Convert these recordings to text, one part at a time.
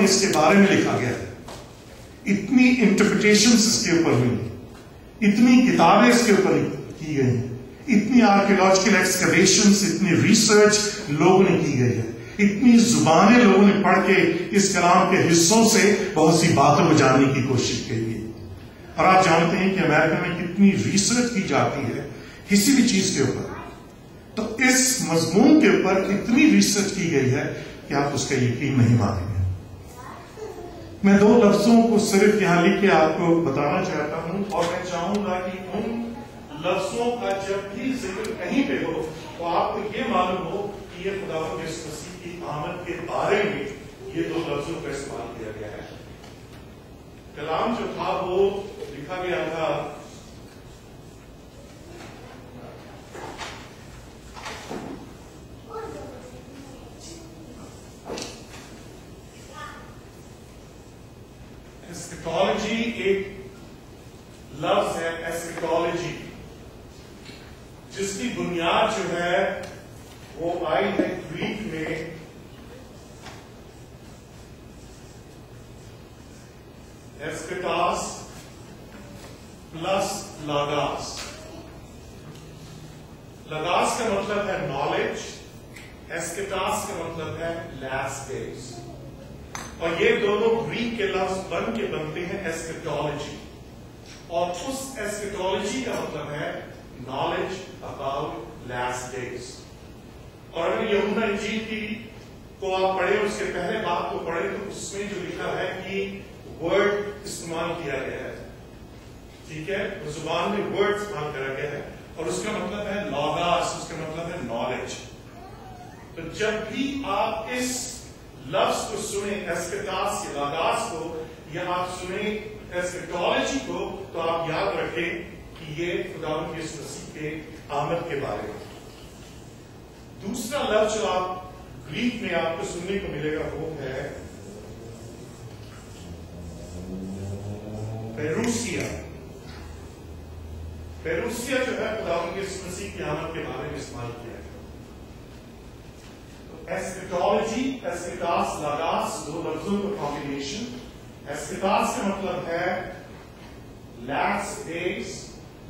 میں اس کے بارے میں لکھا گیا ہے. اتنی انٹرپریٹیشنز اس کے اوپر ہوئی, اتنی کتابیں اس کے اوپر کی گئی ہیں, اتنی آرکیولوجیکل ایکسکیویشنز, اتنی ریسرچ لوگوں نے کی گئی ہے, اتنی زبانیں لوگوں نے پڑھ کے اس کلام کے حصوں سے بہت سی باتوں کو جاننے کی کوشش کی ہے. اور آپ جانتے ہیں کہ امریکہ میں کتنی ریسرچ کی جاتی ہے کسی بھی چیز کے اوپر, تو اس مضمون کے اوپر اتنی ریسرچ کی گئی ہے کہ آپ اس کا یقین نہیں مانیں گے. میں 2 لفظوں کو صرف یہاں لکھ کے آپ کو بتانا چاہتا ہوں, اور میں چاہوں گا کہ ان لفظوں کا جب بھی ذکر کہیں پہ ہو تو آپ کو یہ معلوم ہو کہ یہ خداوند یسوع مسیح کی آمد کے بارے میں یہ 2 لفظوں کا استعمال کیا گیا ہے. کلام جو تھا وہ لکھا گیا تھا ایسکیٹالوجی. ایک لفظ ہے ایسکیٹالوجی, جس کی بنیاد جو ہے وہ آئی ہے گریک میں ایسکیٹاس پلس لاگاس. لاگاس کا مطلب ہے نالج, ایسکیٹاس کا مطلب ہے لاسٹ ڈیز, اور یہ دونوں گریک کے لفظ بن کے بنتے ہیں ایسکیٹالوجی, اور اس ایسکیٹالوجی کا مطلب ہے نالج اباؤٹ لاسٹ ڈیز. اور اگر یوحنا انجیل کی کو آپ پڑھیں, اس کے پہلے بات کو پڑھیں, تو اس میں جو لکھا ہے کہ ورڈ استعمال کیا گیا ہے, ٹھیک ہے, زبان میں ورڈ استعمال کرا گیا ہے, اور اس کا مطلب ہے لاگاس, اس کا مطلب ہے نالج. تو جب بھی آپ اس لفظ کو سنیں ایسکیٹاس یا لاگاس کو, یا آپ سنیں ایسکیٹالوجی کو, تو آپ یاد رکھیں کہ یہ خداوند یسوع مسیح کے آمد کے بارے میں. دوسرا لفظ جو آپ گریک میں آپ کو سننے کو ملے گا وہ ہے پیروسیا. پیروسیا جو ہے خداوند یسوع مسیح کی آمد کے بارے میں استعمال کیا ہے. ایسکیٹالوجی, ایسکیٹاس, لاگاس, 2 لفظوں کا کمبینیشن. ایسکیٹاس کا مطلب ہے لاسٹ ڈیز,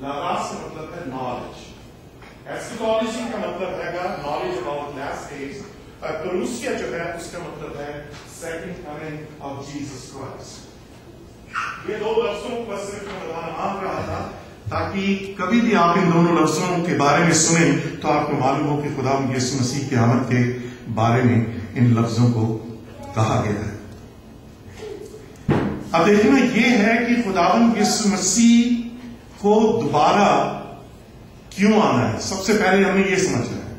لاگاس کا مطلب ہے نالج. ایسکیٹالوجی کا مطلب ہے نالج اباؤٹ لاسٹ ڈیز, اور پیروسیا جو ہے اس کا مطلب ہے second coming of Jesus Christ. یہ 2 لفظوں کو صرف میں بتانا مان رہا تھا تاکہ کبھی بھی آپ ان دونوں لفظوں کے بارے میں سنیں تو آپ کو معلوم ہو کہ خداوند یسوع مسیح کی آمد کے بارے میں ان لفظوں کو کہا گیا ہے. اب دیکھنا یہ ہے کہ خداوند یسوع مسیح کو دوبارہ کیوں آنا ہے. سب سے پہلے ہمیں یہ سمجھنا ہے,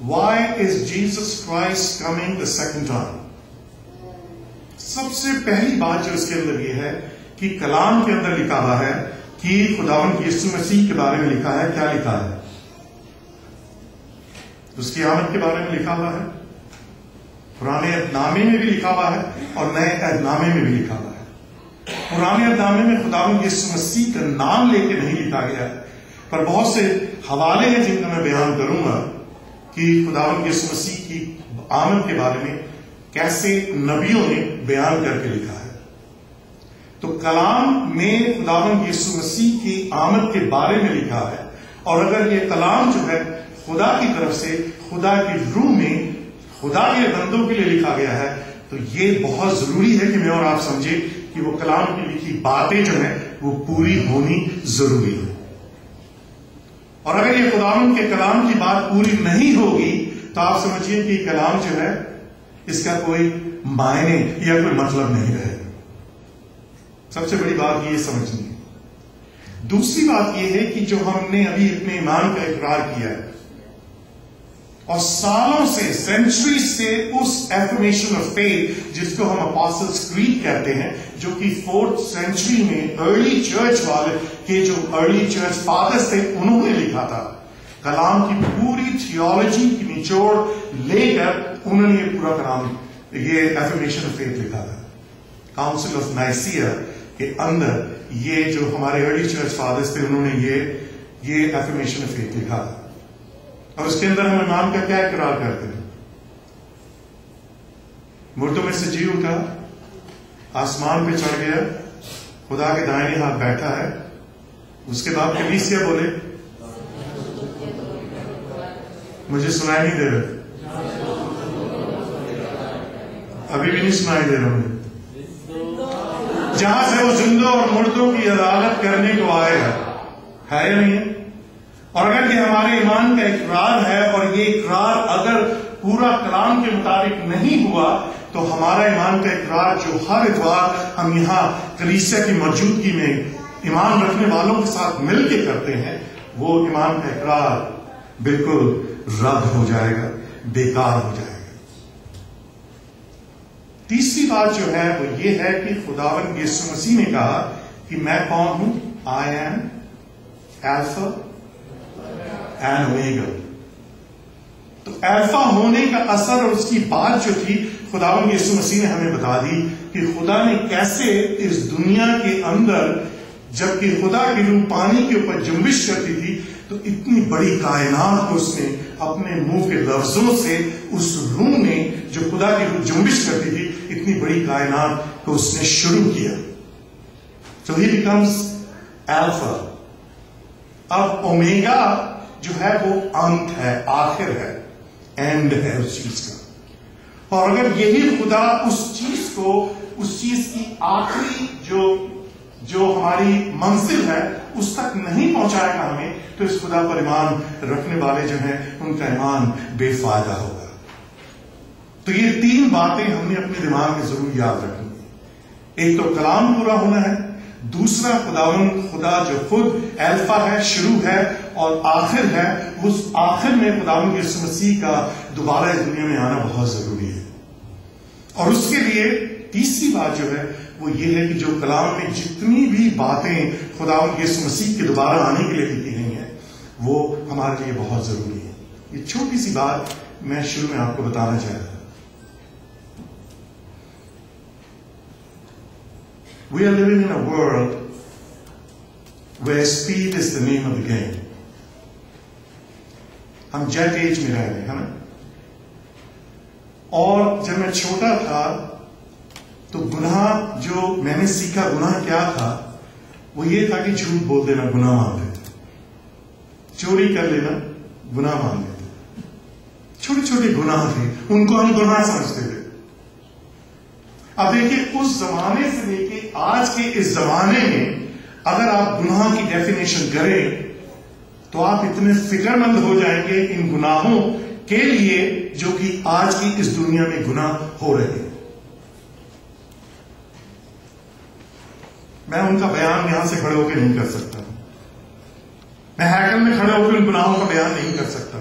why is Jesus Christ coming the second time. سب سے پہلی بات جو اس کے اندر یہ ہے کہ کلام کے اندر لکھا ہوا ہے کہ خداوند یسوع مسیح کے بارے میں لکھا ہے. کیا لکھا ہے؟ اس کی آمد کے بارے میں لکھا ہوا ہے. پرانے عہد نامے میں بھی لکھا ہوا ہے اور نئے عہد نامے میں بھی لکھا ہوا ہے. پرانے عہد نامے میں خداوند یسوع مسیح کا نام لے کے نہیں لکھا گیا ہے, پر بہت سے حوالے ہیں جن کا میں بیان کروں گا کہ خداوند یسوع مسیح کی آمد کے بارے میں کیسے نبیوں نے بیان کر کے لکھا ہے. تو کلام میں خداوند یسوع مسیح کی آمد کے بارے میں لکھا ہے, اور اگر یہ کلام جو ہے خدا کی طرف سے خدا کی روح میں خدا کے بندوں کے لیے لکھا گیا ہے, تو یہ بہت ضروری ہے کہ میں اور آپ سمجھے کہ وہ کلام کی لکھی باتیں جو ہیں وہ پوری ہونی ضروری ہے. اور اگر یہ خداوند کے کلام کی بات پوری نہیں ہوگی تو آپ سمجھیے کہ کلام جو ہے اس کا کوئی معنی یا کوئی مطلب نہیں رہے گا. سب سے بڑی بات یہ سمجھنی ہے. دوسری بات یہ ہے کہ جو ہم نے ابھی اپنے ایمان کا اقرار کیا ہے اور سالوں سے سینچری سے اس ایفرمیشن آف فیتھ جس کو ہم اپوسٹلز کریڈ کہتے ہیں, جو کہ 4th سینچری میں ارلی چرچ والے کے جو ارلی چرچ فادرز تھے انہوں نے لکھا تھا. کلام کی پوری تھیولوجی کی نچوڑ لے کر انہوں نے یہ پورا کلام, یہ ایفرمیشن آف فیتھ لکھا تھا. کاؤنسل آف نائسیا کے اندر یہ جو ہمارے ارلی چرچ فادرز تھے انہوں نے یہ ایفرمیشن آف فیتھ لکھا تھا. اور اس کے اندر ہم ایمان کا کیا اقرار کرتے ہیں؟ مردوں میں سے جی اٹھا, آسمان پہ چڑھ گیا, خدا کے دائیں ہاتھ بیٹھا ہے. اس کے بعد کلیسیا بولے, مجھے سنائی نہیں دے رہا, ابھی بھی نہیں سنائی دے رہا مجھے. جہاں سے وہ زندوں اور مردوں کی عدالت کرنے کو آئے گا, ہے یا نہیں ہے؟ اور اگر یہ ہمارے ایمان کا اقرار ہے, اور یہ اقرار اگر پورا کلام کے مطابق نہیں ہوا, تو ہمارا ایمان کا اقرار جو ہر اتوار ہم یہاں کلیسیا کی موجودگی میں ایمان رکھنے والوں کے ساتھ مل کے کرتے ہیں, وہ ایمان کا اقرار بالکل رد ہو جائے گا, بیکار ہو جائے گا. تیسری بات جو ہے وہ یہ ہے کہ خداوند یسوع مسیح نے کہا کہ میں کون ہوں؟ I am alpha and omega. تو الفا ہونے کا اثر اور اس کی بات جو تھی خداوند یسوع مسیح نے ہمیں بتا دی کہ خدا نے کیسے اس دنیا کے اندر, جبکہ خدا کی روح پانی کے اوپر جنبش کرتی تھی, تو اتنی بڑی کائنات کو اس نے اپنے منہ کے لفظوں سے, اس روح نے جو خدا کی روح جنبش کرتی تھی, اتنی بڑی کائنات کو اس نے شروع کیا. So he becomes alpha. اب اومیگا جو ہے وہ انت ہے, آخر ہے, اینڈ ہے اس چیز کا. اور اگر یہی خدا اس چیز کو, اس چیز کی آخری جو ہماری منزل ہے اس تک نہیں پہنچائے گا ہمیں, تو اس خدا پر ایمان رکھنے والے جو ہیں ان کا ایمان بے فائدہ ہوگا. تو یہ تین باتیں ہم نے اپنے دماغ میں ضرور یاد رکھنی ہے. ایک تو کلام پورا ہونا ہے, دوسرا خدا جو خود الفا ہے, شروع ہے اور آخر ہے, اس آخر میں خداوند یسوع مسیح کا دوبارہ اس دنیا میں آنا بہت ضروری ہے. اور اس کے لیے تیسری بات جو ہے وہ یہ ہے کہ جو کلام میں جتنی بھی باتیں خداوند یسوع مسیح کے دوبارہ آنے کے لیے لکھی گئی ہیں وہ ہمارے لیے بہت ضروری ہے. یہ چھوٹی سی بات میں شروع میں آپ کو بتانا چاہ رہا تھا. We are living in a world where speed is the name of the game. ہم جیٹ ایج میں رہ رہے ہیں نا. اور جب میں چھوٹا تھا تو گناہ جو میں نے سیکھا, گناہ کیا تھا, وہ یہ تھا کہ جھوٹ بول دینا گناہ مان لیتے, چوری کر لینا گناہ مان لیتے. چھوٹے چھوٹے گناہ تھے, ان کو ہم گناہ سمجھتے تھے. اب دیکھیے, اس زمانے سے لے کے آج کے اس زمانے میں اگر آپ گناہ کی ڈیفینیشن کریں تو آپ اتنے فکر مند ہو جائیں گے ان گناہوں کے لیے جو کہ آج کی اس دنیا میں گناہ ہو رہے ہیں. میں ان کا بیان یہاں سے کھڑے ہو کے نہیں کر سکتا, میں ہیکل میں کھڑے ہو کے ان گناہوں کا بیان نہیں کر سکتا.